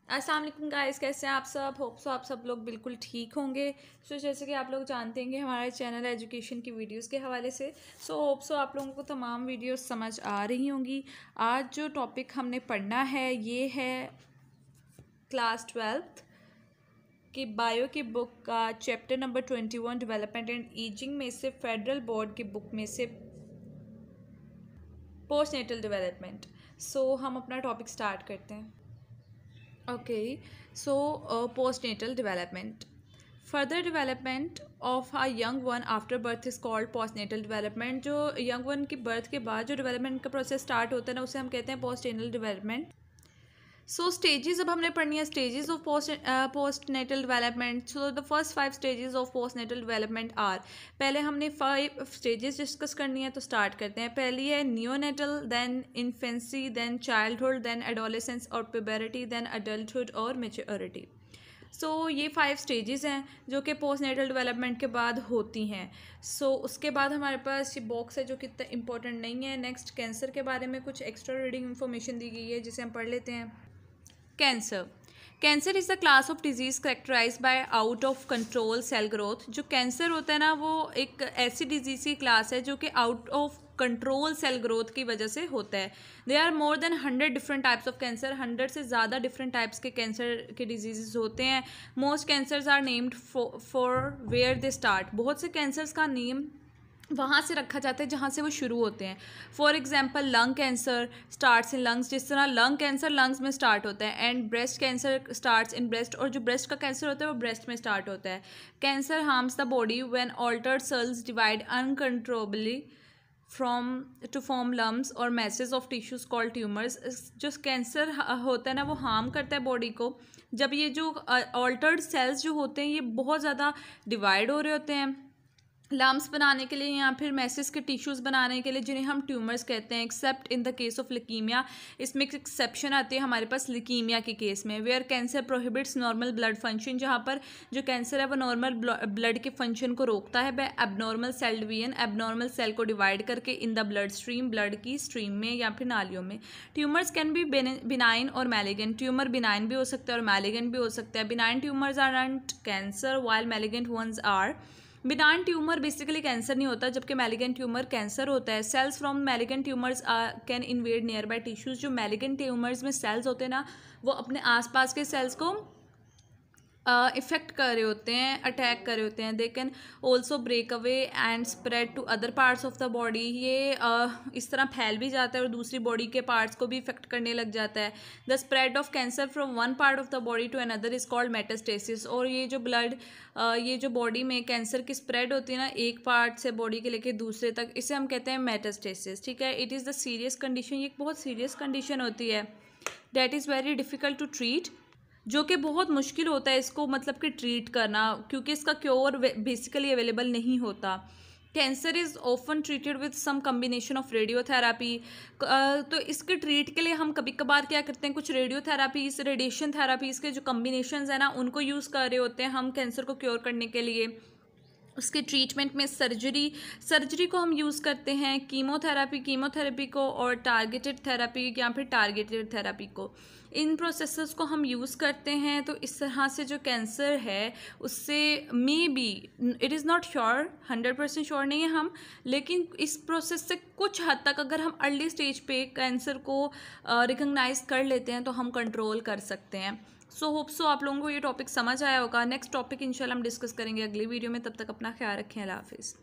अस्सलाम वालेकुम गाइस, कैसे हैं आप सब। होप सो आप सब लोग बिल्कुल ठीक होंगे। जैसे कि आप लोग जानते हैं कि हमारे चैनल एजुकेशन की वीडियोस के हवाले से होप सो आप लोगों को तमाम वीडियोस समझ आ रही होंगी। आज जो टॉपिक हमने पढ़ना है ये है क्लास 12th की बायो की बुक का chapter number 21 development and ageing में से फेडरल बोर्ड की बुक में से पोस्ट नेटल डेवलपमेंट। हम अपना टॉपिक स्टार्ट करते हैं। Okay, postnatal development. Further development of a young one after birth is called postnatal development. जो young one की birth के बाद जो development का process start होता है ना, उसे हम कहते हैं postnatal development. Stages अब हमने पढ़नी है stages of postnatal development. The first 5 stages of postnatal development are, पहले हमने 5 stages डिस्कस करनी है, तो स्टार्ट करते हैं। पहली है neonatal, then infancy, then childhood, then adolescence और puberty, then adulthood और maturity. ये 5 स्टेजेस हैं जो कि पोस्टनेटल डेवलपमेंट के बाद होती हैं। उसके बाद हमारे पास ये बॉक्स है जो कि इतना इंपॉर्टेंट नहीं है। नेक्स्ट कैंसर के बारे में कुछ एक्स्ट्रा रीडिंग इन्फॉर्मेशन दी गई है जिसे हम पढ़ लेते हैं। Cancer is the class of disease characterised by out of control cell growth. जो कैंसर होता है ना, वो एक ऐसी डिजीज़ की क्लास है जो कि out of control cell growth की वजह से होता है। They are more than 100 different types of cancer. 100 से ज़्यादा डिफरेंट टाइप्स के कैंसर के डिजीज़ होते हैं। Most cancers are named for where they start. बहुत से कैंसर्स का नेम वहाँ से रखा जाता है जहाँ से वो शुरू होते हैं। For example lung cancer starts in lungs, जिस तरह लंग कैंसर लंग्स में स्टार्ट होता है। And breast cancer starts in breast, और जो ब्रेस्ट का कैंसर होता है वो ब्रेस्ट में स्टार्ट होता है। Cancer harms the body when altered cells divide uncontrollably to form lumps or masses of tissues called tumours. जो कैंसर होता है ना, वो हार्म करता है बॉडी को जब ये जो ऑल्टर्ड सेल्स जो होते हैं ये बहुत ज़्यादा डिवाइड हो रहे होते हैं लम्स बनाने के लिए या फिर मैसेज के टिश्यूज़ बनाने के लिए, जिन्हें हम ट्यूमर्स कहते हैं। Except in the case of leukaemia, इसमें एक एक्सेप्शन आती है हमारे पास लिकीमिया के केस में। Where cancer prohibits normal blood function, जहाँ पर जो कैंसर है वो नॉर्मल ब्लड के फंक्शन को रोकता है by abnormal cell division, abnormal cell को डिवाइड करके in the blood stream, blood की स्ट्रीम में या फिर नालियों में। ट्यूमर्स कैन बी बिनाइन और मैलिगेंट। ट्यूमर बिनाइन भी हो सकता है और मैलिगेंट भी हो सकता है। Benign tumours are not cancer while malignant ones are. Benign tumour basically cancer नहीं होता, जबकि मैलिगेंट ट्यूमर कैंसर होता है। Cells from malignant tumours can invade nearby tissues. जो मैलिगेंट ट्यूमर्स में सेल्स होते हैं ना, वो अपने आसपास के सेल्स को इफ़ेक्ट कर रहे होते हैं, अटैक कर रहे होते हैं। They can also break away and spread to other parts of the body. ये इस तरह फैल भी जाता है और दूसरी बॉडी के पार्ट्स को भी इफेक्ट करने लग जाता है। The spread of cancer from one part of the body to another is called metastasis. और ये जो ये जो बॉडी में कैंसर की स्प्रेड होती है ना, एक पार्ट से बॉडी के लेके दूसरे तक, इसे हम कहते हैं मेटास्टेसिस। ठीक है, it is the serious condition. ये एक बहुत सीरियस कंडीशन होती है। That is very difficult to treat, जो कि बहुत मुश्किल होता है इसको मतलब कि ट्रीट करना, क्योंकि इसका क्योर बेसिकली अवेलेबल नहीं होता। Cancer is often treated with some combination of radiotherapy. तो इसके ट्रीट के लिए हम कभी कभार क्या करते हैं, कुछ रेडियोथेरापीज, रेडिएशन थेरापीज़ के जो कम्बिनेशंस हैं ना, उनको यूज़ कर रहे होते हैं हम कैंसर को क्योर करने के लिए। उसके ट्रीटमेंट में सर्जरी को हम यूज़ करते हैं, कीमोथेरेपी को, और टारगेटेड थेरेपी या फिर टारगेटेड थेरेपी को। इन प्रोसेसेस को हम यूज़ करते हैं। तो इस तरह से जो कैंसर है उससे may be, it is not sure, 100% sure नहीं है हम, लेकिन इस प्रोसेस से कुछ हद तक अगर हम अर्ली स्टेज पे कैंसर को रिकग्नाइज कर लेते हैं तो हम कंट्रोल कर सकते हैं। होप सो आप लोगों को ये टॉपिक समझ आया होगा। नेक्स्ट टॉपिक इंशाल्लाह हम डिस्कस करेंगे अगली वीडियो में। तब तक अपना ख्याल रखें। अल्लाह हाफिज़।